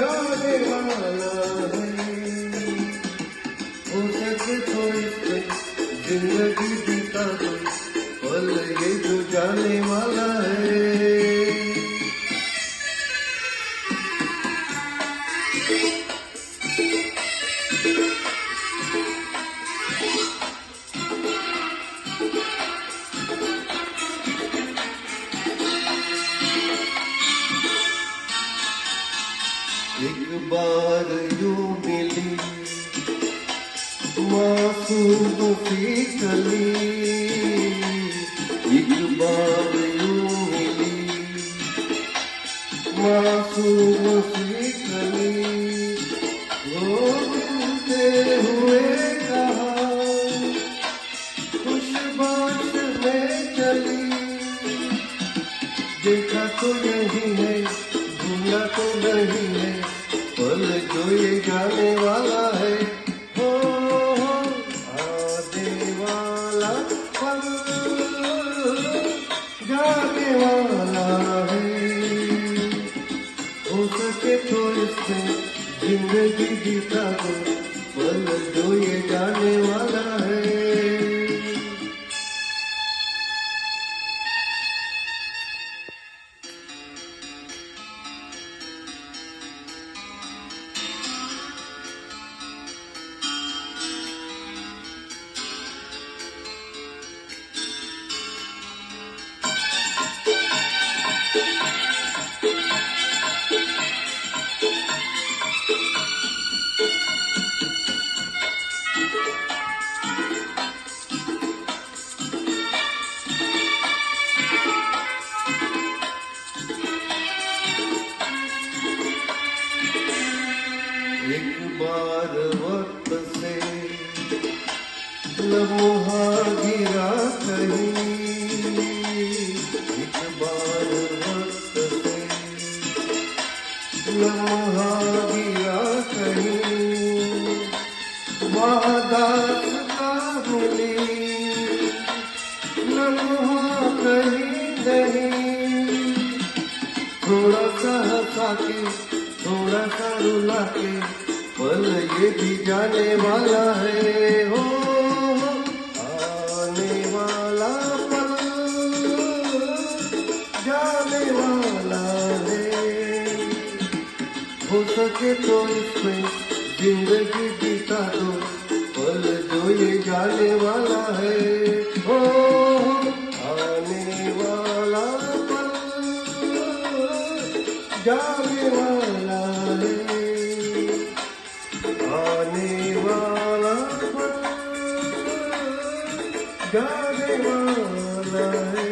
जाने वाला है। हो सके तो इससे जिंदगी बीता दो, पल ये जो जाने वाला है। एक बार यूं मिली मासूम सी कली, एक बार यूं मिली मासूम सी कली, वो मिलते हुए कहा खुश बात में चली। देखा तो यही है, भूला तो नहीं है, पल जो ये जाने वाला है। हो आने वाला पल जाने वाला है। हो सके तो इससे जिंदगी जीता दो, पल जो ये जाने वाला है। एक बार वक्त से लम्हा गिरा कहीं, एक बार वक्त से लम्हा गिरा कहीं, वादात का भूली लम्हा कहीं नहीं। थोड़ा सा हंसा के थोड़ा सा रुला के, पल ये भी जाने वाला है। हो आने वाला पल जाने वाला है। हो सके तो इसमें जिंदगी बीता दो, पल जो ये जाने वाला है। हो आने वाला पल जाने वाला है। आने वाला पल जाने वाला है।